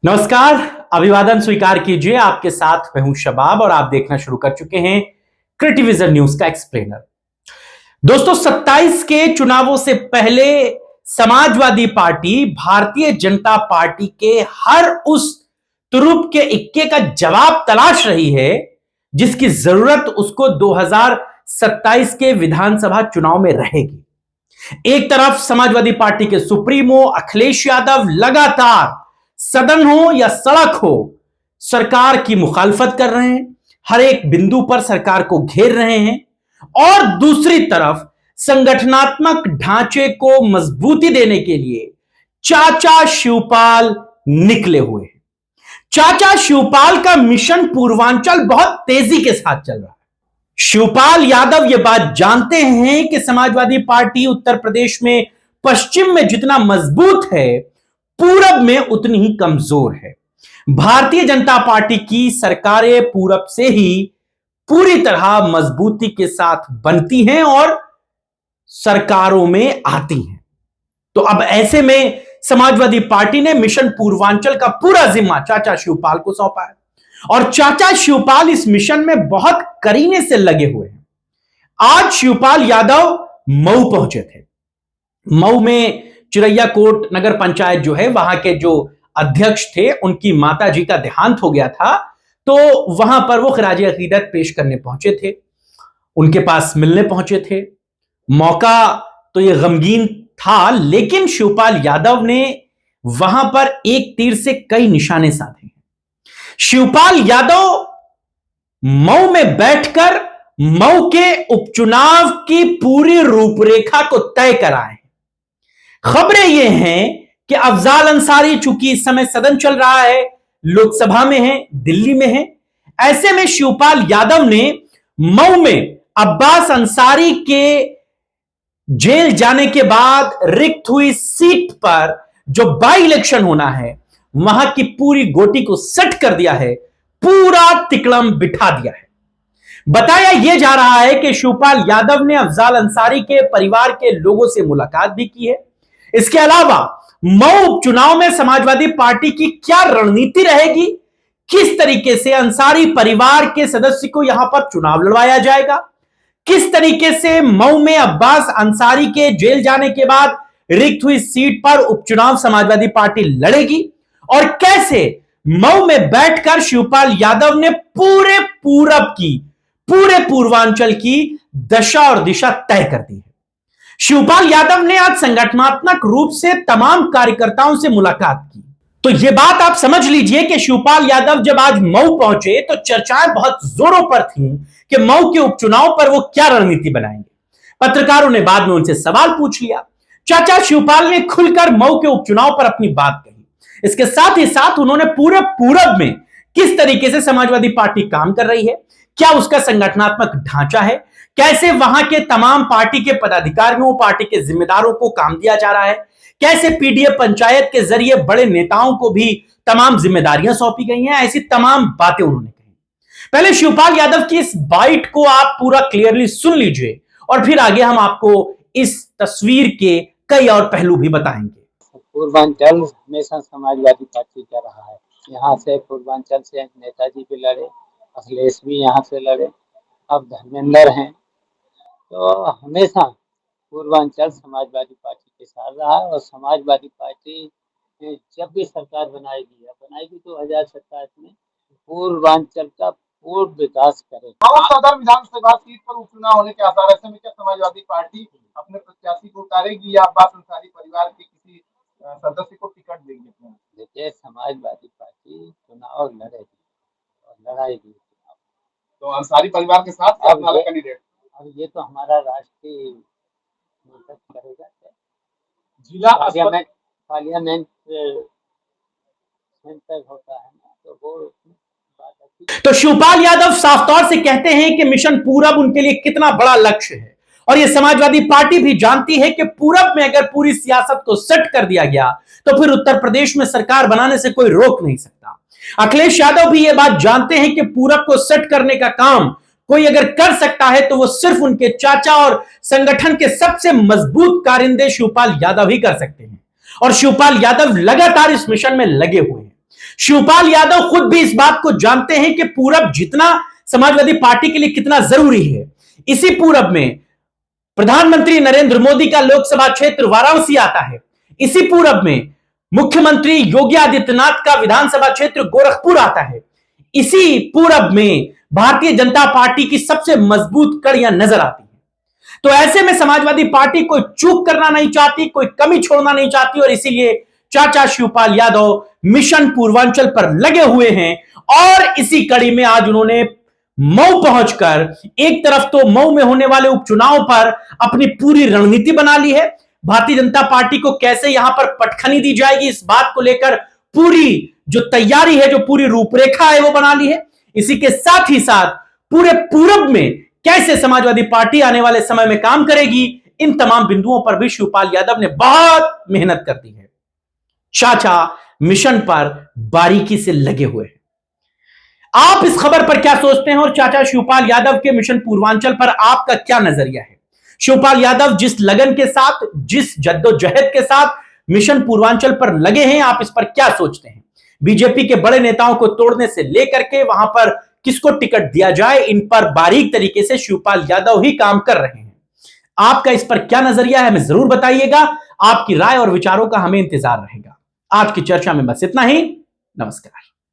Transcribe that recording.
नमस्कार, अभिवादन स्वीकार कीजिए। आपके साथ मैं हूं शबाब और आप देखना शुरू कर चुके हैं क्रिटिविजन न्यूज का एक्सप्लेनर। दोस्तों, 27 के चुनावों से पहले समाजवादी पार्टी भारतीय जनता पार्टी के हर उस तुरुप के इक्के का जवाब तलाश रही है जिसकी जरूरत उसको 2027 के विधानसभा चुनाव में रहेगी। एक तरफ समाजवादी पार्टी के सुप्रीमो अखिलेश यादव लगातार सदन हो या सड़क हो सरकार की मुखालफत कर रहे हैं, हर एक बिंदु पर सरकार को घेर रहे हैं और दूसरी तरफ संगठनात्मक ढांचे को मजबूती देने के लिए चाचा शिवपाल निकले हुए हैं। चाचा शिवपाल का मिशन पूर्वांचल बहुत तेजी के साथ चल रहा है। शिवपाल यादव ये बात जानते हैं कि समाजवादी पार्टी उत्तर प्रदेश में पश्चिम में जितना मजबूत है, पूरब में उतनी ही कमजोर है। भारतीय जनता पार्टी की सरकारें पूरब से ही पूरी तरह मजबूती के साथ बनती हैं और सरकारों में आती हैं। तो अब ऐसे में समाजवादी पार्टी ने मिशन पूर्वांचल का पूरा जिम्मा चाचा शिवपाल को सौंपा है और चाचा शिवपाल इस मिशन में बहुत करीने से लगे हुए हैं। आज शिवपाल यादव मऊ पहुंचे थे। मऊ में चिरैयाकोट नगर पंचायत जो है, वहां के जो अध्यक्ष थे, उनकी माता जी का देहांत हो गया था, तो वहां पर वो खराज अकीदत पेश करने पहुंचे थे, उनके पास मिलने पहुंचे थे। मौका तो ये गमगीन था, लेकिन शिवपाल यादव ने वहां पर एक तीर से कई निशाने साधे हैं। शिवपाल यादव मऊ में बैठकर मऊ के उपचुनाव की पूरी रूपरेखा को तय कराए। खबरें यह हैं कि अफजाल अंसारी चूंकि इस समय सदन चल रहा है, लोकसभा में है, दिल्ली में है, ऐसे में शिवपाल यादव ने मऊ में अब्बास अंसारी के जेल जाने के बाद रिक्त हुई सीट पर जो बाई इलेक्शन होना है, वहां की पूरी गोटी को सेट कर दिया है, पूरा तिकड़म बिठा दिया है। बताया यह जा रहा है कि शिवपाल यादव ने अफजाल अंसारी के परिवार के लोगों से मुलाकात भी की है। इसके अलावा मऊ उपचुनाव में समाजवादी पार्टी की क्या रणनीति रहेगी, किस तरीके से अंसारी परिवार के सदस्य को यहां पर चुनाव लड़वाया जाएगा, किस तरीके से मऊ में अब्बास अंसारी के जेल जाने के बाद रिक्त हुई सीट पर उपचुनाव समाजवादी पार्टी लड़ेगी और कैसे मऊ में बैठकर शिवपाल यादव ने पूरे पूरब की, पूरे पूर्वांचल की दशा और दिशा तय कर दी है। शिवपाल यादव ने आज संगठनात्मक रूप से तमाम कार्यकर्ताओं से मुलाकात की। तो यह बात आप समझ लीजिए कि शिवपाल यादव जब आज मऊ पहुंचे तो चर्चाएं बहुत जोरों पर थीं कि मऊ के उपचुनाव पर वो क्या रणनीति बनाएंगे। पत्रकारों ने बाद में उनसे सवाल पूछ लिया। चाचा शिवपाल ने खुलकर मऊ के उपचुनाव पर अपनी बात कही। इसके साथ ही साथ उन्होंने पूरे पूरब में किस तरीके से समाजवादी पार्टी काम कर रही है, क्या उसका संगठनात्मक ढांचा है, कैसे वहां के तमाम पार्टी के पदाधिकारियों, पार्टी के जिम्मेदारों को काम दिया जा रहा है, कैसे पीडीए पंचायत के जरिए बड़े नेताओं को भी तमाम जिम्मेदारियां सौंपी गई हैं, ऐसी तमाम बातें उन्होंने कही। पहले शिवपाल यादव की इस बाइट को आप पूरा क्लियरली सुन लीजिए और फिर आगे हम आपको इस तस्वीर के कई और पहलू भी बताएंगे। पूर्वांचल हमेशा समाजवादी पार्टी का रहा है। यहाँ से पूर्वांचल से नेताजी भी लड़े, अखिलेश भी यहाँ से लड़े, अब धर्मेंद्र हैं, तो हमेशा पूर्वांचल समाजवादी पार्टी के साथ रहा है। और समाजवादी पार्टी जब भी सरकार बनाएगी 2027 में पूर्वांचल का पूर्ण विकास करेगी। सदर विधानसभा सीट पर उपचुनाव होने के आसार, ऐसे में क्या समाजवादी पार्टी अपने प्रत्याशी को उतारेगी या अब्बास अंसारी परिवार के किसी सदस्य को टिकट देंगे? देखिए, समाजवादी पार्टी चुनाव लड़ेगी और लड़ाएगी। तो अंसारी परिवार के साथ कैंडिडेट, अब ये तो हमारा राष्ट्रीय करेगा। जिला पार्लियामेंट सेंटर होता है ना, तो वो तो शिवपाल यादव साफ तौर से कहते हैं कि मिशन पूरब उनके लिए कितना बड़ा लक्ष्य है और यह समाजवादी पार्टी भी जानती है कि पूरब में अगर पूरी सियासत को सेट कर दिया गया तो फिर उत्तर प्रदेश में सरकार बनाने से कोई रोक नहीं सकता। अखिलेश यादव भी यह बात जानते हैं कि पूरब को सेट करने का काम कोई अगर कर सकता है तो वो सिर्फ उनके चाचा और संगठन के सबसे मजबूत कारिंदे शिवपाल यादव ही कर सकते हैं और शिवपाल यादव लगातार इस मिशन में लगे हुए हैं। शिवपाल यादव खुद भी इस बात को जानते हैं कि पूरब जितना समाजवादी पार्टी के लिए कितना जरूरी है। इसी पूरब में प्रधानमंत्री नरेंद्र मोदी का लोकसभा क्षेत्र वाराणसी आता है। इसी पूरब में मुख्यमंत्री योगी आदित्यनाथ का विधानसभा क्षेत्र गोरखपुर आता है। इसी पूरब में भारतीय जनता पार्टी की सबसे मजबूत कड़ियां नजर आती हैं। तो ऐसे में समाजवादी पार्टी कोई चूक करना नहीं चाहती, कोई कमी छोड़ना नहीं चाहती, और इसीलिए चाचा शिवपाल यादव मिशन पूर्वांचल पर लगे हुए हैं। और इसी कड़ी में आज उन्होंने मऊ पहुंचकर एक तरफ तो मऊ में होने वाले उपचुनाव पर अपनी पूरी रणनीति बना ली है। भारतीय जनता पार्टी को कैसे यहां पर पटखनी दी जाएगी, इस बात को लेकर पूरी जो तैयारी है, जो पूरी रूपरेखा है, वो बना ली है। इसी के साथ ही साथ पूरे पूरब में कैसे समाजवादी पार्टी आने वाले समय में काम करेगी, इन तमाम बिंदुओं पर भी शिवपाल यादव ने बहुत मेहनत कर दी है। चाचा मिशन पर बारीकी से लगे हुए हैं। आप इस खबर पर क्या सोचते हैं और चाचा शिवपाल यादव के मिशन पूर्वांचल पर आपका क्या नजरिया है? शिवपाल यादव जिस लगन के साथ, जिस जद्दोजहद के साथ मिशन पूर्वांचल पर लगे हैं, आप इस पर क्या सोचते हैं? बीजेपी के बड़े नेताओं को तोड़ने से लेकर के वहां पर किसको टिकट दिया जाए, इन पर बारीक तरीके से शिवपाल यादव ही काम कर रहे हैं। आपका इस पर क्या नजरिया है, हमें जरूर बताइएगा। आपकी राय और विचारों का हमें इंतजार रहेगा। आज की चर्चा में बस इतना ही। नमस्कार।